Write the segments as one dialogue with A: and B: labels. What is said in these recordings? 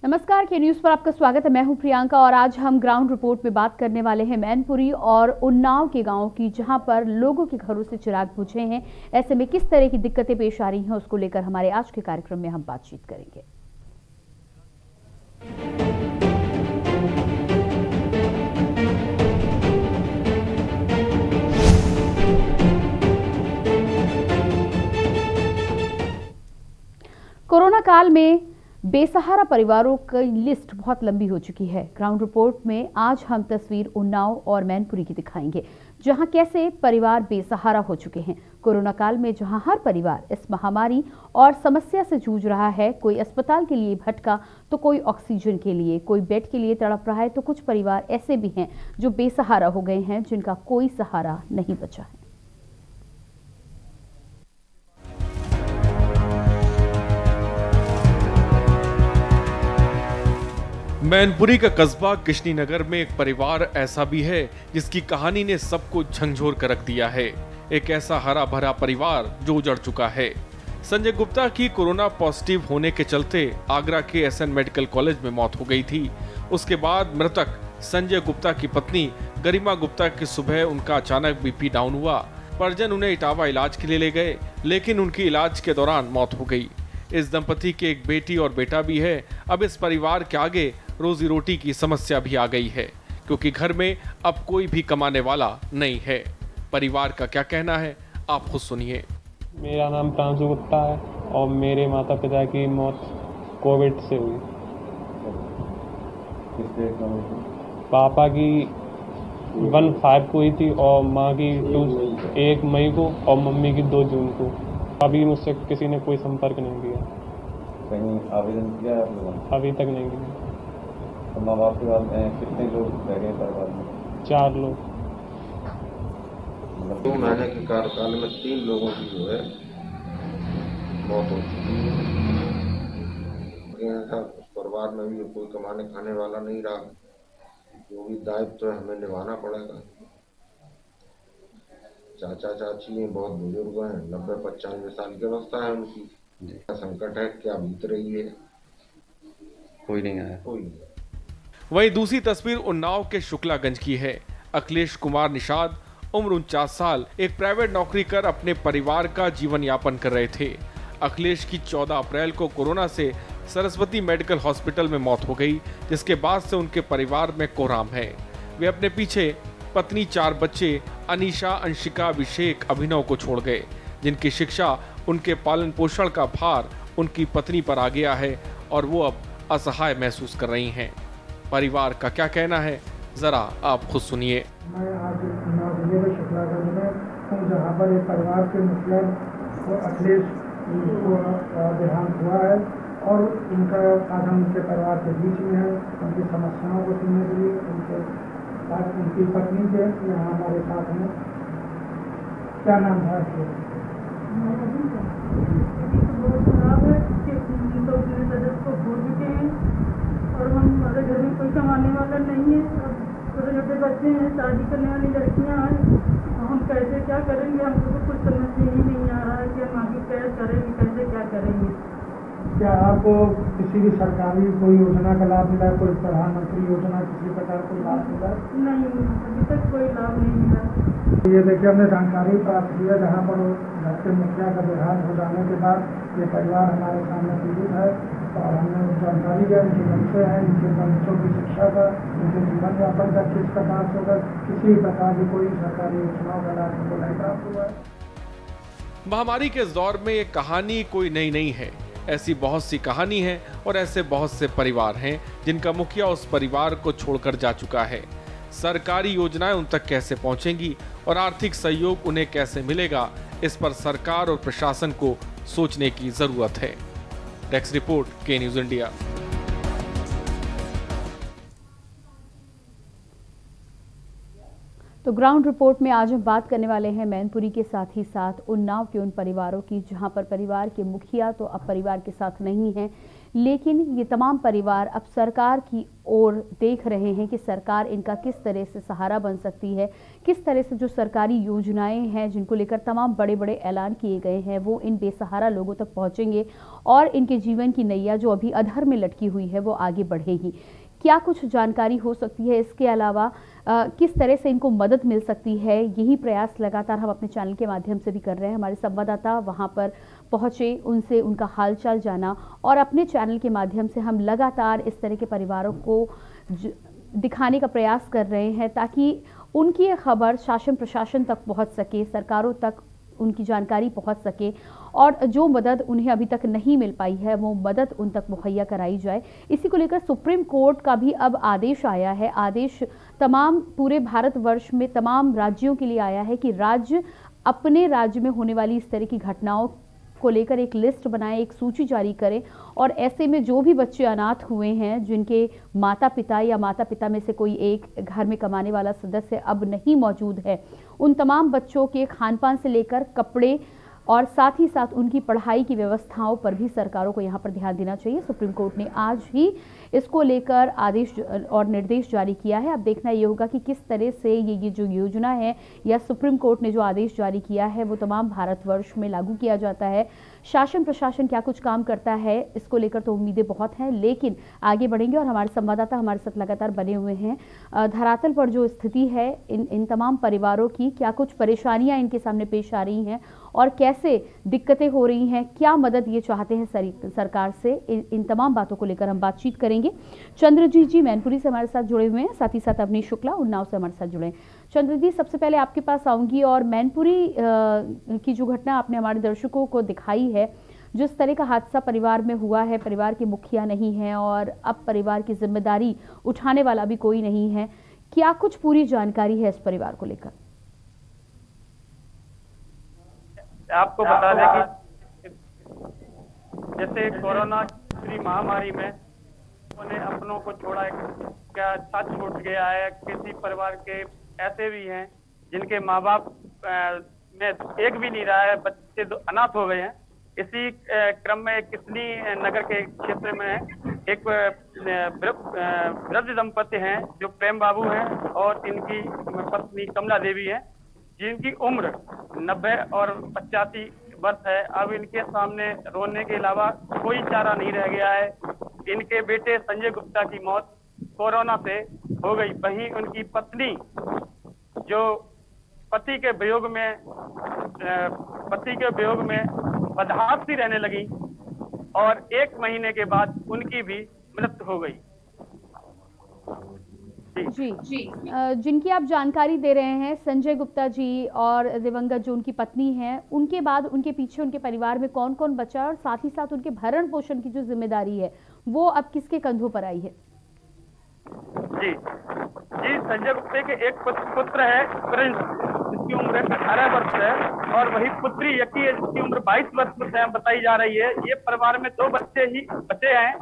A: नमस्कार, के न्यूज़ पर आपका स्वागत है। मैं हूं प्रियंका और आज हम ग्राउंड रिपोर्ट में बात करने वाले हैं मैनपुरी और उन्नाव के गांवों की, जहां पर लोगों के घरों से चिराग बुझे हैं। ऐसे में किस तरह की दिक्कतें पेश आ रही हैं, उसको लेकर हमारे आज के कार्यक्रम में हम बातचीत करेंगे। कोरोना काल में बेसहारा परिवारों की लिस्ट बहुत लंबी हो चुकी है। ग्राउंड रिपोर्ट में आज हम तस्वीर उन्नाव और मैनपुरी की दिखाएंगे, जहां कैसे परिवार बेसहारा हो चुके हैं। कोरोना काल में जहां हर परिवार इस महामारी और समस्या से जूझ रहा है, कोई अस्पताल के लिए भटका तो कोई ऑक्सीजन के लिए, कोई बेड के लिए तड़प रहा है, तो कुछ परिवार ऐसे भी हैं जो बेसहारा हो गए हैं, जिनका कोई सहारा नहीं बचा है।
B: मैनपुरी का कस्बा किशनीनगर में एक परिवार ऐसा भी है जिसकी कहानी ने सबको झंझोर कर रख दिया है। एक ऐसा हरा भरा परिवार जो उजड़ चुका है। संजय गुप्ता की कोरोना पॉजिटिव होने के चलते आगरा के एसएन मेडिकल कॉलेज में मौत हो गई थी। उसके बाद मृतक संजय गुप्ता की पत्नी गरिमा गुप्ता की सुबह उनका अचानक बीपी डाउन हुआ। परिजन उन्हें इटावा इलाज के लिए ले गए, लेकिन उनकी इलाज के दौरान मौत हो गई। इस दंपति के एक बेटी और बेटा भी है। अब इस परिवार के आगे रोजी रोटी की समस्या भी आ गई है, क्योंकि घर में अब कोई भी कमाने वाला नहीं है। परिवार का क्या कहना है, आप खुद सुनिए।
C: मेरा नाम प्रांशु गुप्ता है और मेरे माता पिता की मौत कोविड से हुई। पापा की 1/5 को हुई थी और माँ की 1 मई को और मम्मी की 2 जून को। अभी मुझसे किसी ने कोई संपर्क नहीं किया।
D: कहीं आवेदन किया है आपने?
C: अभी तक नहीं किया।
D: तो माँ बाप के बाद कितने लोग रह गए परिवार में?
C: 4 लोग।
D: 2 महीने के कार्यकाल में 3 लोगों की जो है मौत हो चुकी है। उस परिवार में भी कोई कमाने खाने वाला नहीं रहा। जो भी दायित्व तो हमें निभाना पड़ेगा। चाचा चाची हैं, बहुत बुजुर्ग हैं, 90-95 साल की अवस्था है उनकी। संकट है, क्या बीत रही है,
E: कोई नहीं आया।
D: कोई नहीं।
B: वहीं दूसरी तस्वीर उन्नाव के शुक्लागंज की है। अखिलेश कुमार निषाद, उम्र 49 साल, एक प्राइवेट नौकरी कर अपने परिवार का जीवन यापन कर रहे थे। अखिलेश की 14 अप्रैल को कोरोना से सरस्वती मेडिकल हॉस्पिटल में मौत हो गई, जिसके बाद से उनके परिवार में कोहराम है। वे अपने पीछे पत्नी, 4 बच्चे अनीशा, अंशिका, अभिषेक, अभिनव को छोड़ गए, जिनकी शिक्षा, उनके पालन पोषण का भार उनकी पत्नी पर आ गया है और वो अब असहाय महसूस कर रही हैं। परिवार का क्या कहना है, जरा आप खुद सुनिए।
F: मैं आज जिले के शुक्लागंज में हूँ, जहाँ पर एक परिवार के मुखिया अखिलेश को देहांत हुआ है और उनका आज हम उनके परिवार के बीच में है, उनकी समस्याओं को सुनने के लिए। उनकी पत्नी के यहाँ हमारे साथ हैं। क्या नाम था आपके?
G: बहुत खराब है कि 2 सदस्य को भूल चुके हैं और हमारे घर में कोई कमाने वाला नहीं है। अब छोटे छोटे बच्चे हैं, शादी करने वाली लड़कियां हैं। हम कैसे क्या करेंगे? हमको तो कुछ समझ में ही नहीं आ रहा है कि हम आगे क्या करेंगे, कैसे क्या करेंगे।
F: क्या आपको किसी भी सरकारी कोई योजना का लाभ मिला, कोई प्रधानमंत्री योजना, किसी प्रकार कोई लाभ मिला?
G: नहीं, अभी तक कोई लाभ नहीं मिला।
F: ये देखिए, हमने जानकारी प्राप्त की है, जहाँ पर घर के मुखिया का देहांत हो जाने के बाद ये परिवार हमारे सामने पीड़ित है और हमने जानकारी दी इनके बच्चे हैं, इनके बच्चों की शिक्षा का, इनके जीवन यापन का किस प्रकार से होगा, किसी प्रकार की कोई सरकारी योजनाओं का लाभ उनको नहीं प्राप्त हुआ है।
B: महामारी के इस दौर में ये कहानी कोई नई नहीं है। ऐसी बहुत सी कहानी है और ऐसे बहुत से परिवार हैं जिनका मुखिया उस परिवार को छोड़कर जा चुका है। सरकारी योजनाएं उन तक कैसे पहुंचेंगी और आर्थिक सहयोग उन्हें कैसे मिलेगा, इस पर सरकार और प्रशासन को सोचने की जरूरत है। डेस्क रिपोर्ट, के न्यूज़ इंडिया।
A: तो ग्राउंड रिपोर्ट में आज हम बात करने वाले हैं मैनपुरी के साथ ही साथ उन्नाव के उन परिवारों की, जहां पर परिवार के मुखिया तो अब परिवार के साथ नहीं हैं, लेकिन ये तमाम परिवार अब सरकार की ओर देख रहे हैं कि सरकार इनका किस तरह से सहारा बन सकती है, किस तरह से जो सरकारी योजनाएं हैं जिनको लेकर तमाम बड़े बड़े ऐलान किए गए हैं वो इन बेसहारा लोगों तक पहुंचेंगे और इनके जीवन की नैया जो अभी अधर में लटकी हुई है वो आगे बढ़ेगी। क्या कुछ जानकारी हो सकती है, इसके अलावा किस तरह से इनको मदद मिल सकती है, यही प्रयास लगातार हम अपने चैनल के माध्यम से भी कर रहे हैं। हमारे संवाददाता वहां पर पहुंचे, उनसे उनका हालचाल जाना और अपने चैनल के माध्यम से हम लगातार इस तरह के परिवारों को दिखाने का प्रयास कर रहे हैं ताकि उनकी ये खबर शासन प्रशासन तक पहुंच सके, सरकारों तक उनकी जानकारी पहुंच सके और जो मदद उन्हें अभी तक नहीं मिल पाई है वो मदद उन तक मुहैया कराई जाए। इसी को लेकर सुप्रीम कोर्ट का भी अब आदेश आया है। आदेश तमाम पूरे भारतवर्ष में तमाम राज्यों के लिए आया है कि राज्य अपने राज्य में होने वाली इस तरह की घटनाओं को लेकर एक लिस्ट बनाए, एक सूची जारी करें और ऐसे में जो भी बच्चे अनाथ हुए हैं, जिनके माता पिता या माता पिता में से कोई एक घर में कमाने वाला सदस्य अब नहीं मौजूद है, उन तमाम बच्चों के खान पान से लेकर कपड़े और साथ ही साथ उनकी पढ़ाई की व्यवस्थाओं पर भी सरकारों को यहाँ पर ध्यान देना चाहिए। सुप्रीम कोर्ट ने आज ही इसको लेकर आदेश और निर्देश जारी किया है। अब देखना ये होगा कि किस तरह से ये जो योजना है या सुप्रीम कोर्ट ने जो आदेश जारी किया है वो तमाम भारतवर्ष में लागू किया जाता है। शासन प्रशासन क्या कुछ काम करता है इसको लेकर तो उम्मीदें बहुत हैं, लेकिन आगे बढ़ेंगे और हमारे संवाददाता हमारे साथ लगातार बने हुए हैं। धरातल पर जो स्थिति है इन तमाम परिवारों की, क्या कुछ परेशानियां इनके सामने पेश आ रही हैं और कैसे दिक्कतें हो रही हैं, क्या मदद ये चाहते हैं सरकार से, इन तमाम बातों को लेकर हम बातचीत करेंगे। चंद्रजीत जी मैनपुरी से हमारे साथ जुड़े हुए हैं, साथ ही साथ अवनीश शुक्ला उन्नाव से हमारे साथ जुड़े हैं। चंद्रजीत, सबसे पहले आपके पास आऊंगी और मैनपुरी की जो घटना आपने हमारे दर्शकों को दिखाई है, जिस तरह का हादसा परिवार में हुआ है, परिवार के मुखिया नहीं है और अब परिवार की जिम्मेदारी उठाने वाला भी कोई नहीं है, क्या कुछ पूरी जानकारी है इस परिवार को लेकर?
H: आपको बता दें कि जैसे कोरोना की महामारी में उन्होंने अपनों को छोड़ा, क्या साथ छूट गया है। किसी परिवार के ऐसे भी हैं जिनके माँ बाप में एक भी नहीं रहा है, बच्चे अनाथ हो गए हैं। इसी क्रम में किसनी नगर के क्षेत्र में एक वृद्ध दंपति हैं जो प्रेम बाबू हैं और इनकी पत्नी कमला देवी है, जिनकी उम्र 90 और 85 वर्ष है। अब इनके सामने रोने के अलावा कोई चारा नहीं रह गया है। इनके बेटे संजय गुप्ता की मौत कोरोना से हो गई, वहीं उनकी पत्नी जो पति के वियोग में बदहासी रहने लगी और 1 महीने के बाद उनकी भी मृत्यु हो गई।
A: जी, जिनकी आप जानकारी दे रहे हैं संजय गुप्ता जी और दिवंगत जो उनकी पत्नी हैं, उनके बाद उनके पीछे उनके परिवार में कौन कौन बचा और साथ ही साथ उनके भरण पोषण की जो जिम्मेदारी है वो अब किसके कंधों पर आई है?
H: जी, संजय गुप्ता के एक पुत्र है प्रिंस, जिसकी उम्र 18 वर्ष है और वही पुत्री यकी है जिसकी उम्र 22 वर्ष बताई जा रही है। ये परिवार में 2 बच्चे ही बचे हैं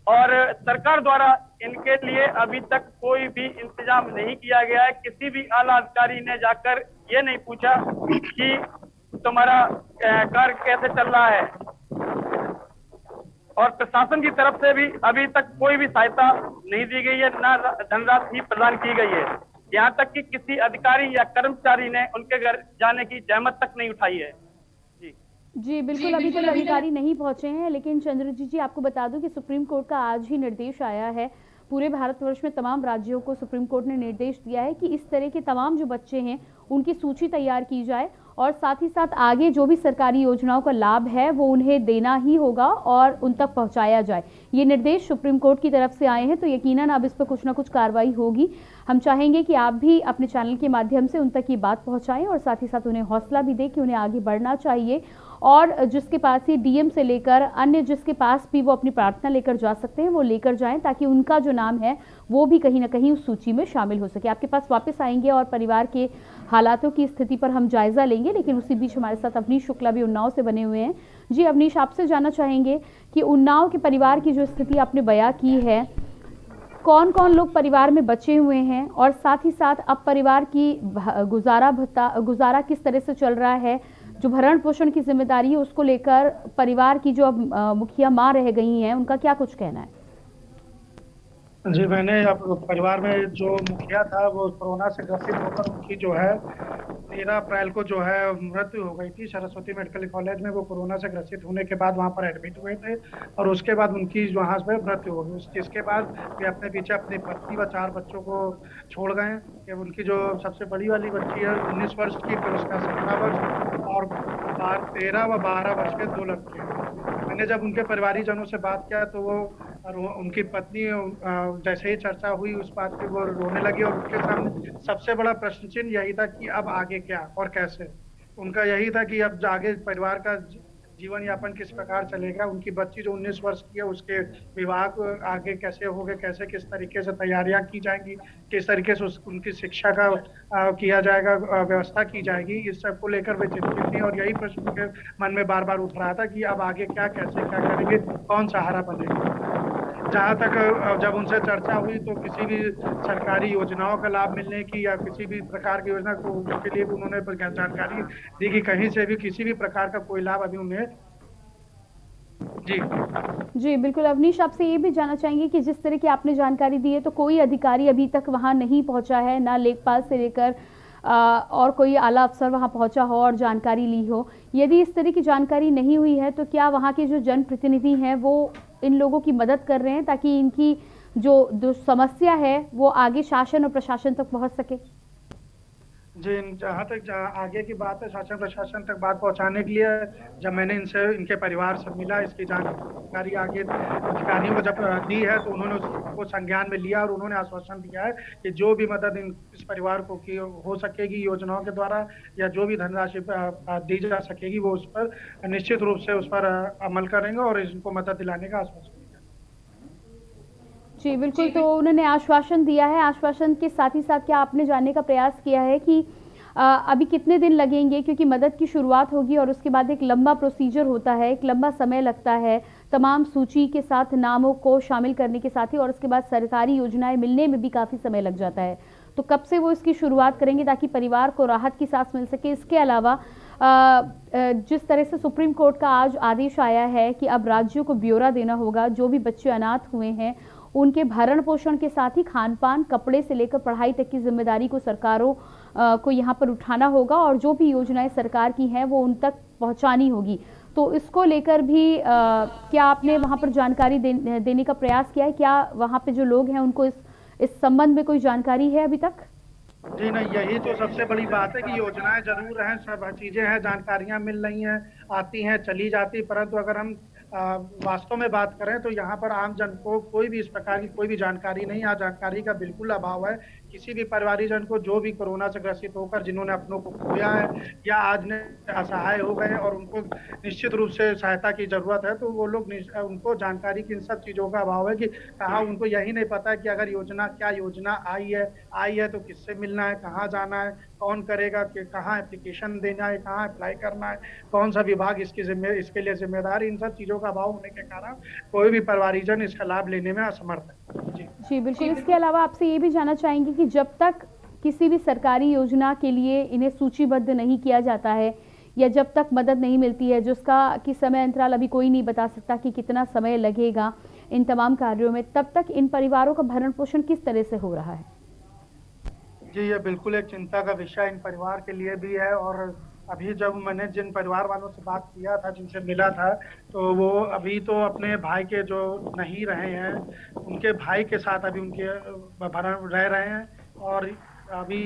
H: और सरकार द्वारा इनके लिए अभी तक कोई भी इंतजाम नहीं किया गया है। किसी भी आला अधिकारी ने जाकर ये नहीं पूछा कि तुम्हारा कार्य कैसे चल रहा है और प्रशासन की तरफ से भी अभी तक कोई भी सहायता नहीं दी गई है, ना धनराशि प्रदान की गई है। यहाँ तक कि किसी अधिकारी या कर्मचारी ने उनके घर जाने की जहमत तक नहीं उठाई है।
A: जी बिल्कुल, अभी तक अधिकारी नहीं पहुंचे हैं, लेकिन चंद्रजीत जी आपको बता दूं कि सुप्रीम कोर्ट का आज ही निर्देश आया है। पूरे भारतवर्ष में तमाम राज्यों को सुप्रीम कोर्ट ने निर्देश दिया है कि इस तरह के तमाम जो बच्चे हैं उनकी सूची तैयार की जाए और साथ ही साथ आगे जो भी सरकारी योजनाओं का लाभ है वो उन्हें देना ही होगा और उन तक पहुंचाया जाए। ये निर्देश सुप्रीम कोर्ट की तरफ से आए हैं तो यकीनन अब इस पर कुछ ना कुछ कार्रवाई होगी। हम चाहेंगे कि आप भी अपने चैनल के माध्यम से उन तक ये बात पहुंचाएं और साथ ही साथ उन्हें हौसला भी दें कि उन्हें आगे बढ़ना चाहिए और जिसके पास ही डीएम से लेकर अन्य जिसके पास भी वो अपनी प्रार्थना लेकर जा सकते हैं वो लेकर जाएं ताकि उनका जो नाम है वो भी कहीं ना कहीं उस सूची में शामिल हो सके। आपके पास वापस आएंगे और परिवार के हालातों की स्थिति पर हम जायजा लेंगे, लेकिन उसी बीच हमारे साथ अवनीश शुक्ला भी उन्नाव से बने हुए हैं। जी अवनीश, आपसे जानना चाहेंगे कि उन्नाव के परिवार की जो स्थिति आपने बयां की है, कौन कौन लोग परिवार में बचे हुए हैं और साथ ही साथ अब परिवार की गुजारा किस तरह से चल रहा है, जो भरण पोषण की जिम्मेदारी है उसको लेकर परिवार की जो अब मुखिया मां रह गई हैं, उनका क्या कुछ कहना है?
F: जी, मैंने अब परिवार में जो मुखिया था वो कोरोना से ग्रसित होकर उनकी जो है 13 अप्रैल को जो है मृत्यु हो गई थी सरस्वती मेडिकल कॉलेज में। वो कोरोना से ग्रसित होने के बाद वहाँ पर एडमिट हुए थे और उसके बाद उनकी वहाँ पर मृत्यु हो गई। जिसके बाद वे अपने पीछे अपनी पत्नी व 4 बच्चों को छोड़ गए। कि उनकी जो सबसे बड़ी वाली बच्ची है 19 वर्ष की, फिर उसका 17 वर्ष और 13 व 12 वर्ष के 2 लड़के हैं। मैंने जब उनके परिवारीजनों से बात किया तो वो उनकी पत्नी जैसे ही चर्चा हुई उस बात की वो रोने लगी और उनके सामने सबसे बड़ा प्रश्न चिन्ह यही था कि अब आगे क्या और कैसे। उनका यही था कि अब आगे परिवार का जीवन यापन किस प्रकार चलेगा। उनकी बच्ची जो 19 वर्ष की है उसके विवाह को आगे कैसे होगा, कैसे किस तरीके से तैयारियां की जाएंगी, किस तरीके से उनकी शिक्षा का किया जाएगा, व्यवस्था की जाएगी, इस सब को लेकर वे चिंतित थी। और यही प्रश्न उनके मन में बार बार उठ रहा था कि अब आगे क्या, कैसे क्या करेंगे, कौन सहारा बनेगा। जहाँ तक जब उनसे चर्चा हुई तो किसी भी सरकारी योजनाओं का लाभ मिलने की या किसी भी प्रकार की योजना को के लिए भी उन्होंने जानकारी दी कि कहीं से भी किसी भी प्रकार का कोई लाभ अभी उन्हें।
A: जी बिल्कुल। अवनीश, आपसे ये भी जानना चाहेंगे कि जिस तरह की आपने जानकारी दी है तो कोई अधिकारी अभी तक वहाँ नहीं पहुँचा है, ना लेखपाल से लेकर और कोई आला अफसर वहां पहुंचा हो और जानकारी ली हो। यदि इस तरह की जानकारी नहीं हुई है तो क्या वहां के जो जनप्रतिनिधि हैं वो इन लोगों की मदद कर रहे हैं ताकि इनकी जो समस्या है वो आगे शासन और प्रशासन तक पहुंच सके?
F: जी, जहाँ तक आगे की बात है शासन प्रशासन तक बात पहुँचाने के लिए जब मैंने इनके परिवार से मिला, इसकी जानकारी आगे अधिकारियों को जब दी है तो उन्होंने उसको संज्ञान में लिया और उन्होंने आश्वासन दिया है कि जो भी मदद इस परिवार को की हो सकेगी योजनाओं के द्वारा या जो भी धनराशि दी जा सकेगी वो उस पर निश्चित रूप से उस पर अमल करेंगे और इनको मदद दिलाने का आश्वासन।
A: जी बिल्कुल। तो उन्होंने आश्वासन दिया है। आश्वासन के साथ ही साथ क्या आपने जानने का प्रयास किया है कि अभी कितने दिन लगेंगे, क्योंकि मदद की शुरुआत होगी और उसके बाद एक लंबा प्रोसीजर होता है, एक लंबा समय लगता है तमाम सूची के साथ नामों को शामिल करने के साथ ही, और उसके बाद सरकारी योजनाएं मिलने में भी काफ़ी समय लग जाता है। तो कब से वो इसकी शुरुआत करेंगे ताकि परिवार को राहत की सांस मिल सके? इसके अलावा जिस तरह से सुप्रीम कोर्ट का आज आदेश आया है कि अब राज्यों को ब्यौरा देना होगा, जो भी बच्चे अनाथ हुए हैं उनके भरण पोषण के साथ ही खान पान, कपड़े से लेकर पढ़ाई तक की जिम्मेदारी को सरकारों को यहाँ पर उठाना होगा और जो भी योजनाएं सरकार की हैं वो उन तक पहुँचानी होगी। तो इसको लेकर भी क्या आपने वहाँ पर जानकारी देने का प्रयास किया है? क्या वहाँ पे जो लोग हैं उनको इस संबंध में कोई जानकारी है अभी तक?
F: जी नहीं, यही तो सबसे बड़ी बात है कि योजनाएं जरूर हैं, सब चीजें हैं, जानकारियां मिल रही हैं, आती हैं, चली जाती, परंतु अगर हम वास्तव में बात करें तो यहाँ पर आम जन को कोई भी इस प्रकार की कोई भी जानकारी नहीं। यहाँ जानकारी का बिल्कुल अभाव है। किसी भी परिवारीजन को जो भी कोरोना से ग्रसित होकर जिन्होंने अपनों को खोया है या आज ने असहाय हो गए और उनको निश्चित रूप से सहायता की जरूरत है, तो वो लोग उनको जानकारी की इन सब चीज़ों का अभाव है कि कहाँ, उनको यही नहीं पता है कि अगर क्या योजना आई है तो किससे मिलना है, कहाँ जाना है, कौन करेगा, कि कहाँ एप्लीकेशन देना है, कहाँ अप्लाई करना है, कौन सा विभाग इसके लिए जिम्मेदार। इन सब चीज़ों का अभाव होने के कारण कोई भी परिवारीजन इसका लाभ लेने में असमर्थ है।
A: जी बिल्कुल। इसके अलावा आपसे ये भी जानना चाहेंगे कि जब तक किसी भी सरकारी योजना के लिए इन्हें सूचीबद्ध नहीं किया जाता है या जब तक मदद नहीं मिलती है, जिसका कि समय अंतराल अभी कोई नहीं बता सकता कि कितना समय लगेगा इन तमाम कार्यों में, तब तक इन परिवारों का भरण पोषण किस तरह से हो रहा है?
F: जी, ये बिल्कुल एक चिंता का विषय इन परिवार के लिए भी है। और अभी जब मैंने जिन परिवार वालों से बात किया था, जिनसे मिला था, तो वो अभी तो अपने भाई के जो नहीं रहे हैं उनके भाई के साथ अभी उनके भरण रह रहे हैं। और अभी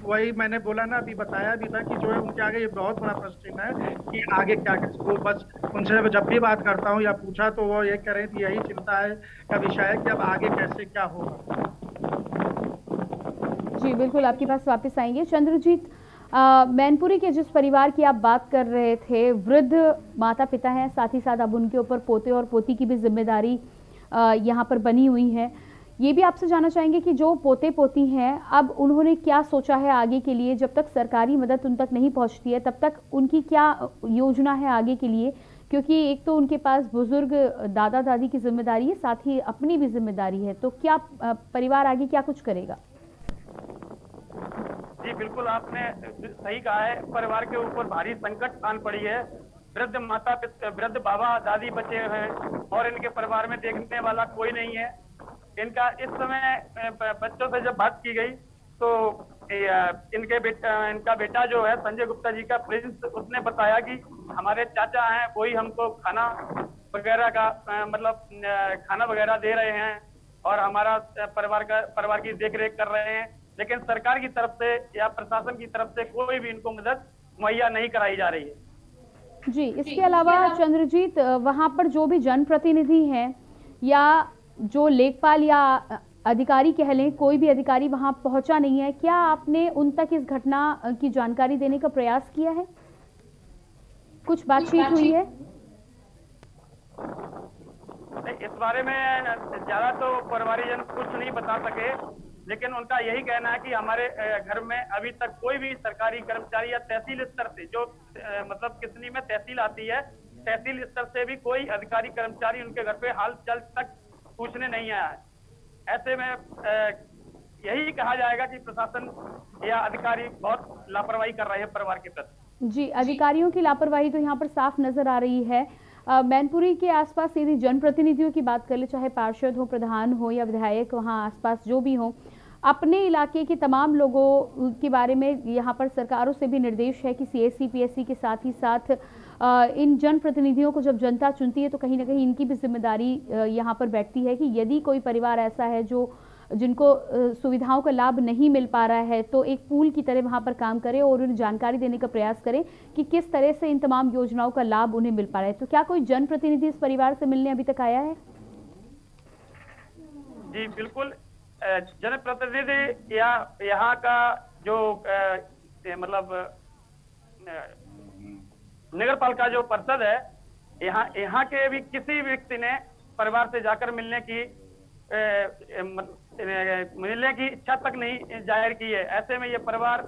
F: वही मैंने बोला ना, अभी बताया भी था कि जो है उनके आगे ये बहुत बड़ा प्रश्न है कि आगे क्या करें। वो बस उनसे जब भी बात करता हूँ या पूछा तो वो ये कह रहे थे, यही चिंता है का विषय है कि अब आगे कैसे क्या होगा।
A: जी बिल्कुल, आपके पास वापस आएंगे। चंद्रजीत, मैनपुरी के जिस परिवार की आप बात कर रहे थे, वृद्ध माता पिता हैं, साथ ही साथ अब उनके ऊपर पोते और पोती की भी जिम्मेदारी यहाँ पर बनी हुई है। ये भी आपसे जानना चाहेंगे कि जो पोते पोती हैं अब उन्होंने क्या सोचा है आगे के लिए? जब तक सरकारी मदद उन तक नहीं पहुँचती है तब तक उनकी क्या योजना है आगे के लिए? क्योंकि एक तो उनके पास बुजुर्ग दादा दादी की जिम्मेदारी है, साथ ही अपनी भी जिम्मेदारी है, तो क्या परिवार आगे क्या कुछ करेगा?
H: जी बिल्कुल, आपने सही कहा है। परिवार के ऊपर भारी संकट आन पड़ी है। वृद्ध माता पिता, वृद्ध बाबा दादी बचे हैं और इनके परिवार में देखने वाला कोई नहीं है। इनका इस समय बच्चों से जब बात की गई तो इनका बेटा जो है संजय गुप्ता जी का प्रिंस, उसने बताया कि हमारे चाचा हैं, वही हमको खाना वगैरह का मतलब खाना वगैरह दे रहे हैं और हमारा परिवार की देखरेख कर रहे हैं। लेकिन सरकार की तरफ से या प्रशासन की तरफ से कोई भी इनको मदद मुहैया नहीं कराई जा रही है।
A: जी, इसके अलावा चंद्रजीत, वहां पर जो भी जनप्रतिनिधि हैं या जो लेखपाल या अधिकारी कह लें, कोई भी अधिकारी वहां पहुंचा नहीं है, क्या आपने उन तक इस घटना की जानकारी देने का प्रयास किया है? कुछ बातचीत हुई है?
H: इस बारे में ज्यादा तो परिवारजन कुछ नहीं बता सके, लेकिन उनका यही कहना है कि हमारे घर में अभी तक कोई भी सरकारी कर्मचारी या तहसील स्तर से, जो मतलब किसनी में तहसील आती है, तहसील स्तर से भी कोई अधिकारी कर्मचारी उनके घर पे हाल चाल तक पूछने नहीं आया है। ऐसे में यही कहा जाएगा कि प्रशासन या अधिकारी बहुत लापरवाही कर रहे हैं परिवार के प्रति।
A: जी, अधिकारियों की लापरवाही तो यहाँ पर साफ नजर आ रही है। मैनपुरी के आसपास यदि जनप्रतिनिधियों की बात कर ले, चाहे पार्षद हो, प्रधान हो या विधायक, वहाँ आसपास जो भी हो, अपने इलाके के तमाम लोगों के बारे में यहाँ पर सरकारों से भी निर्देश है कि CSC PSC के साथ ही साथ इन जनप्रतिनिधियों को जब जनता चुनती है तो कहीं ना कहीं इनकी भी जिम्मेदारी यहाँ पर बैठती है कि यदि कोई परिवार ऐसा है जिनको सुविधाओं का लाभ नहीं मिल पा रहा है तो एक पूल की तरह वहाँ पर काम करें और उन्हें जानकारी देने का प्रयास करें कि किस तरह से इन तमाम योजनाओं का लाभ उन्हें मिल पा रहा है। तो क्या कोई जनप्रतिनिधि इस परिवार से मिलने अभी तक आया है?
H: जी बिल्कुल, जनप्रतिनिधि या यहाँ का जो मतलब नगर पालिका जो परिषद है, यहाँ के भी किसी व्यक्ति ने परिवार से जाकर मिलने की इच्छा तक नहीं जाहिर की है। ऐसे में ये परिवार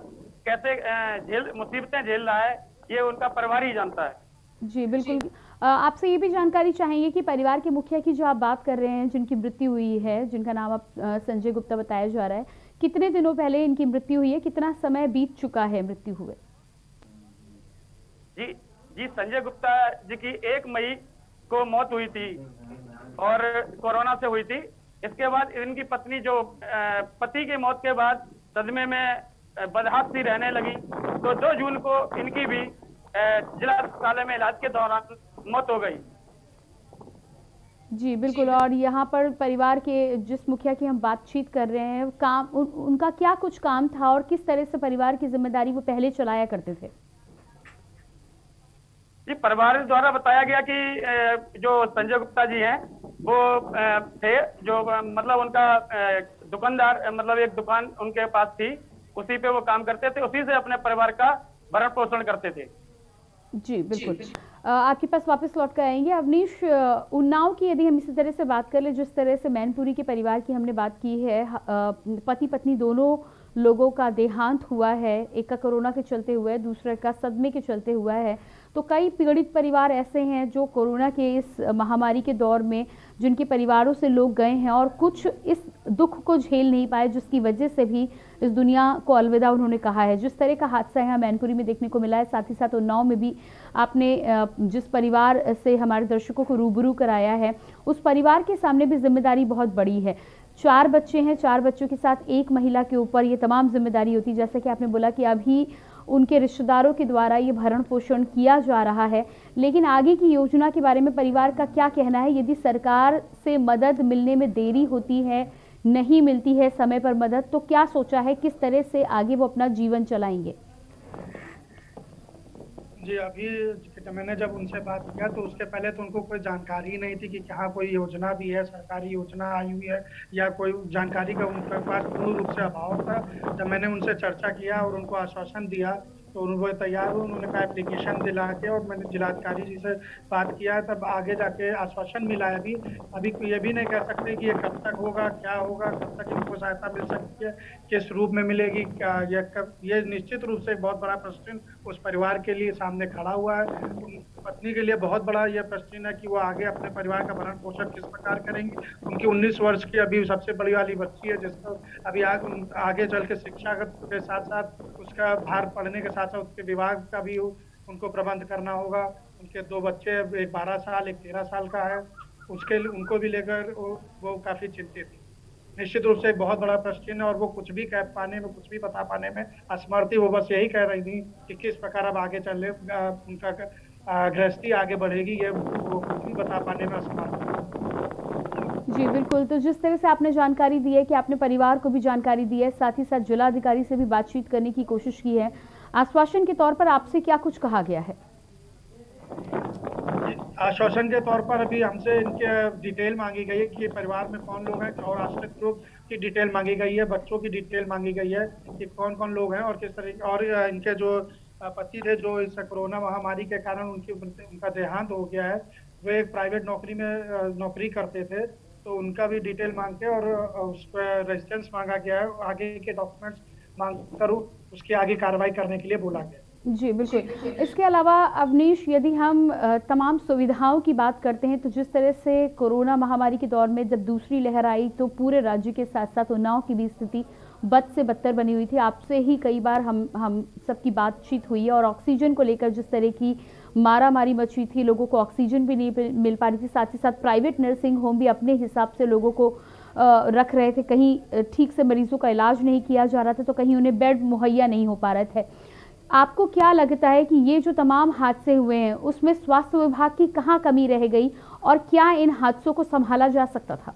H: कैसे मुसीबतें झेल रहा है, ये उनका परिवार ही जानता है।
A: जी बिल्कुल, आपसे ये भी जानकारी चाहेंगे कि परिवार के मुखिया की जो आप बात कर रहे हैं, जिनकी मृत्यु हुई है, जिनका नाम आप संजय गुप्ता बताया जा रहा है, कितने दिनों पहले इनकी मृत्यु हुई है? कितना समय बीत चुका है मृत्यु हुए?
H: जी, संजय गुप्ता जी की 1 मई को मौत हुई थी और कोरोना से हुई थी। इसके बाद इनकी पत्नी जो पति की मौत के बाद सदमे में बदहाल सी रहने लगी, तो 2 जून को इनकी भी जिला अस्पताल में इलाज के दौरान मौत हो गई।
A: जी बिल्कुल, और यहाँ पर परिवार के जिस मुखिया की हम बातचीत कर रहे हैं, काम उनका क्या कुछ काम था और किस तरह से परिवार की जिम्मेदारी वो पहले चलाया करते थे?
H: जी, परिवार द्वारा बताया गया कि जो संजय गुप्ता जी हैं वो थे जो मतलब उनका दुकानदार, मतलब एक दुकान उनके पास थी, उसी पे वो काम करते थे, उसी से अपने परिवार का भरण पोषण करते थे।
A: जी बिल्कुल, आपके पास वापस लौट कर आएंगे। अवनीश, उन्नाव की यदि हम इसी तरह से बात कर ले, जिस तरह से मैनपुरी के परिवार की हमने बात की है, पति पत्नी दोनों लोगों का देहांत हुआ है, एक का कोरोना के चलते हुआ है, दूसरे का सदमे के चलते हुआ है। तो कई पीड़ित परिवार ऐसे हैं जो कोरोना के इस महामारी के दौर में जिनके परिवारों से लोग गए हैं और कुछ इस दुख को झेल नहीं पाए, जिसकी वजह से भी इस दुनिया को अलविदा उन्होंने कहा है। जिस तरह का हादसा यहाँ मैनपुरी में देखने को मिला है, साथ ही साथ उन्नाव में भी आपने जिस परिवार से हमारे दर्शकों को रूबरू कराया है, उस परिवार के सामने भी जिम्मेदारी बहुत बड़ी है। 4 बच्चे हैं, 4 बच्चों के साथ एक महिला के ऊपर ये तमाम जिम्मेदारी होती है। जैसा कि आपने बोला कि अभी उनके रिश्तेदारों के द्वारा ये भरण पोषण किया जा रहा है, लेकिन आगे की योजना के बारे में परिवार का क्या कहना है? यदि सरकार से मदद मिलने में देरी होती है, नहीं मिलती है समय पर मदद, तो क्या सोचा है, किस तरह से आगे वो अपना जीवन चलाएंगे?
F: जी, अभी मैंने जब उनसे बात किया तो उसके पहले तो उनको कोई जानकारी नहीं थी कि क्या कोई योजना भी है, सरकारी योजना आई हुई है, या कोई जानकारी का उनके पास पूर्ण रूप से अभाव था। जब मैंने उनसे चर्चा किया और उनको आश्वासन दिया तो वो तैयार हुए, उन्होंने कहा एप्लीकेशन दिला के, और मैंने जिलाधिकारी जी से बात किया है, तब आगे जाके आश्वासन मिला है। अभी ये भी नहीं कह सकते कि ये कब तक होगा, क्या होगा, कब तक इनको सहायता मिल सकती है, किस रूप में मिलेगी, क्या ये निश्चित रूप से एक बहुत बड़ा प्रश्न उस परिवार के लिए सामने खड़ा हुआ है। पत्नी के लिए बहुत बड़ा यह प्रश्न है कि वो आगे अपने परिवार का भरण पोषण किस प्रकार करेंगी। उनकी 19 वर्ष की अभी सबसे बड़ी वाली बच्ची है, जिसका अभी आगे चल के शिक्षा के साथ साथ उसका भार पढ़ने के साथ साथ उसके विवाह का भी उनको प्रबंध करना होगा। उनके 2 बच्चे, एक 12 साल, एक 13 साल का है, उनको भी लेकर वो काफी चिंतित है। निश्चित रूप से एक बहुत बड़ा प्रश्न है, और वो कुछ भी कह पाने में, कुछ भी बता पाने में असमर्थ थी। वो बस यही कह रही थी कि किस प्रकार अब आगे चले, उनका गृहस्थी आगे बढ़ेगी, ये वो कुछ भी बता पाने में असमर्थ है।
A: जी बिल्कुल, तो जिस तरह से आपने जानकारी दी है कि आपने परिवार को भी जानकारी दी है, साथ ही साथ जिलाधिकारी से भी बातचीत करने की कोशिश की है, आश्वासन के तौर पर आपसे क्या कुछ कहा गया है?
F: आश्वासन के तौर पर अभी हमसे इनके डिटेल मांगी गई है कि परिवार में कौन लोग हैं, और आश्रित लोग की डिटेल मांगी गई है, बच्चों की डिटेल मांगी गई है कि कौन कौन लोग हैं और किस तरीके, और इनके जो पति थे जो इस कोरोना महामारी के कारण उनका देहांत हो गया है, वे एक प्राइवेट नौकरी में नौकरी करते थे, तो उनका भी डिटेल मांग के और उस पर रेजिस्टेंस मांगा गया है, आगे के डॉक्यूमेंट्स मांग कर उसकी आगे कार्रवाई करने के लिए बोला गया।
A: जी बिल्कुल। इसके अलावा अवनीश, यदि हम तमाम सुविधाओं की बात करते हैं तो जिस तरह से कोरोना महामारी के दौर में जब दूसरी लहर आई तो पूरे राज्य के साथ साथ उन्नाव की भी स्थिति बद से बदतर बनी हुई थी। आपसे ही कई बार हम सबकी बातचीत हुई है, और ऑक्सीजन को लेकर जिस तरह की मारामारी मची थी, लोगों को ऑक्सीजन भी नहीं मिल पा रही थी, साथ ही साथ प्राइवेट नर्सिंग होम भी अपने हिसाब से लोगों को रख रहे थे, कहीं ठीक से मरीजों का इलाज नहीं किया जा रहा था, तो कहीं उन्हें बेड मुहैया नहीं हो पा रहे थे। आपको क्या लगता है कि ये जो तमाम हादसे हुए हैं उसमें स्वास्थ्य विभाग की कहाँ कमी रह गई, और क्या इन हादसों को संभाला जा सकता था?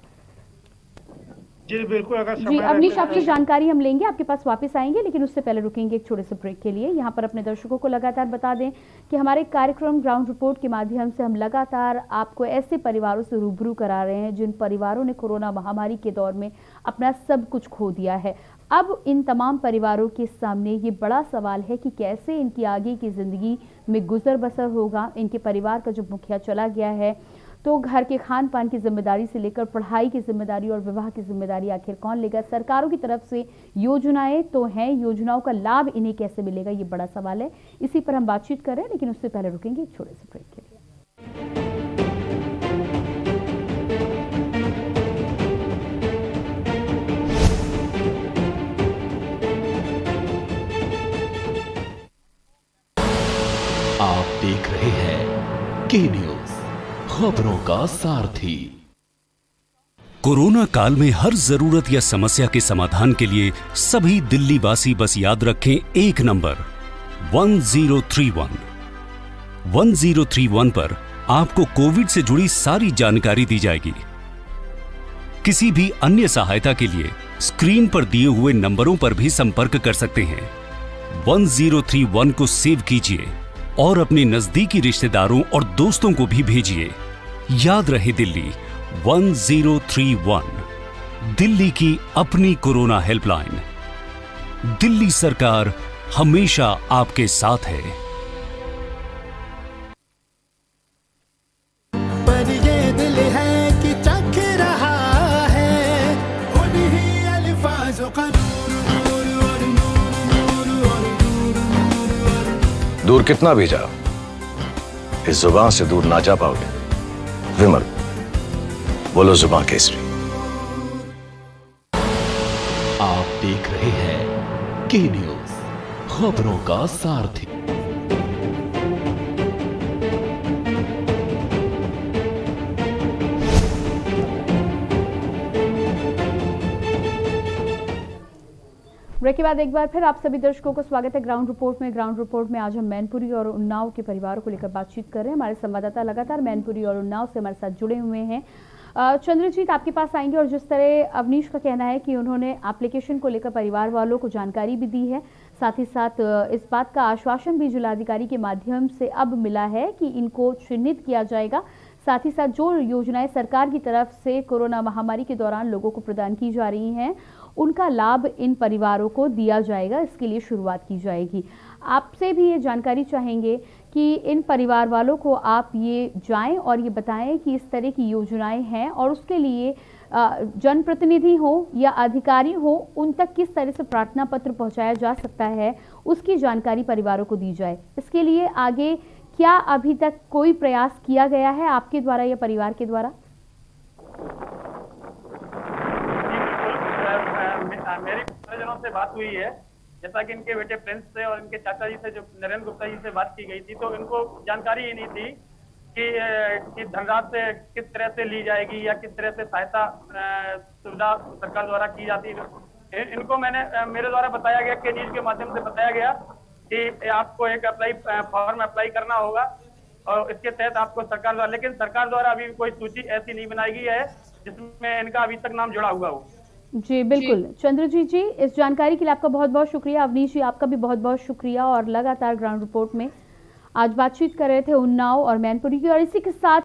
F: जी बिल्कुल, अगर
A: जी अवनीश, आपसे जानकारी हम लेंगे, आपके पास वापस आएंगे, लेकिन उससे पहले रुकेंगे एक छोटे से ब्रेक के लिए। यहाँ पर अपने दर्शकों को लगातार बता दें कि हमारे कार्यक्रम ग्राउंड रिपोर्ट के माध्यम से हम लगातार आपको ऐसे परिवारों से रूबरू करा रहे हैं जिन परिवारों ने कोरोना महामारी के दौर में अपना सब कुछ खो दिया है। अब इन तमाम परिवारों के सामने ये बड़ा सवाल है कि कैसे इनकी आगे की ज़िंदगी में गुजर बसर होगा। इनके परिवार का जब मुखिया चला गया है तो घर के खान पान की जिम्मेदारी से लेकर पढ़ाई की जिम्मेदारी और विवाह की जिम्मेदारी आखिर कौन लेगा? सरकारों की तरफ से योजनाएं तो हैं, योजनाओं का लाभ इन्हें कैसे मिलेगा, ये बड़ा सवाल है। इसी पर हम बातचीत करें, लेकिन उससे पहले रुकेंगे एक छोटे से ब्रेक के लिए।
I: आप देख रहे हैं के न्यूज, खबरों का सारथी।
J: कोरोना काल में हर जरूरत या समस्या के समाधान के लिए सभी दिल्ली वासी बस याद रखें एक नंबर 1031। 1031 पर आपको कोविड से जुड़ी सारी जानकारी दी जाएगी। किसी भी अन्य सहायता के लिए स्क्रीन पर दिए हुए नंबरों पर भी संपर्क कर सकते हैं। 1031 को सेव कीजिए और अपने नजदीकी रिश्तेदारों और दोस्तों को भी भेजिए। याद रहे दिल्ली 1031, दिल्ली की अपनी कोरोना हेल्पलाइन। दिल्ली सरकार हमेशा आपके साथ है।
K: पर ये दिल है कि चख रहा है उन्हीं अल्फाजों का
L: दूर कितना भी जाओ, इस जुबान से दूर ना जा पाओगे। विमल, बोलो जुबान केसरी।
I: आप देख रहे हैं के न्यूज, खबरों का सारथी।
A: ब्रेक के बाद एक बार फिर आप सभी दर्शकों को स्वागत है ग्राउंड रिपोर्ट में। ग्राउंड रिपोर्ट में आज हम मैनपुरी और उन्नाव के परिवारों को लेकर बातचीत कर रहे हैं। हमारे संवाददाता लगातार मैनपुरी और उन्नाव से हमारे साथ जुड़े हुए हैं। चंद्रजीत, आपके पास आएंगे, और जिस तरह अवनीश का कहना है कि उन्होंने एप्लीकेशन को लेकर परिवार वालों को जानकारी भी दी है, साथ ही साथ इस बात का आश्वासन भी जिलाधिकारी के माध्यम से अब मिला है कि इनको चिन्हित किया जाएगा, साथ ही साथ जो योजनाएं सरकार की तरफ से कोरोना महामारी के दौरान लोगों को प्रदान की जा रही हैं उनका लाभ इन परिवारों को दिया जाएगा, इसके लिए शुरुआत की जाएगी। आपसे भी ये जानकारी चाहेंगे कि इन परिवार वालों को आप ये जाएं और ये बताएं कि इस तरह की योजनाएं हैं और उसके लिए जनप्रतिनिधि हो या अधिकारी हो उन तक किस तरह से प्रार्थना पत्र पहुंचाया जा सकता है, उसकी जानकारी परिवारों को दी जाए। इसके लिए आगे क्या अभी तक कोई प्रयास किया गया है आपके द्वारा या परिवार के द्वारा?
H: मेरी परिजनों से बात हुई है, जैसा कि इनके बेटे प्रिंस से और इनके चाचा जी से, जो नरेंद्र गुप्ता जी से बात की गई थी, तो इनको जानकारी ही नहीं थी कि धनराशि किस तरह से ली जाएगी या किस तरह से सहायता सुविधा सरकार द्वारा की जाती है। इनको मेरे द्वारा बताया गया कि न्यूज के माध्यम से बताया गया कि आपको एक फॉर्म अप्लाई करना होगा और इसके तहत आपको सरकार द्वारा, लेकिन सरकार द्वारा अभी कोई सूची ऐसी नहीं बनाई गई है जिसमें इनका अभी तक नाम जुड़ा हुआ हो।
A: जी बिल्कुल चंद्रजीत जी, इस जानकारी के लिए आपका बहुत बहुत शुक्रिया। अवनीश जी, आपका भी बहुत बहुत शुक्रिया। और लगातार ग्राउंड रिपोर्ट में आज बातचीत कर रहे थे उन्नाव और मैनपुरी की, और इसी के साथ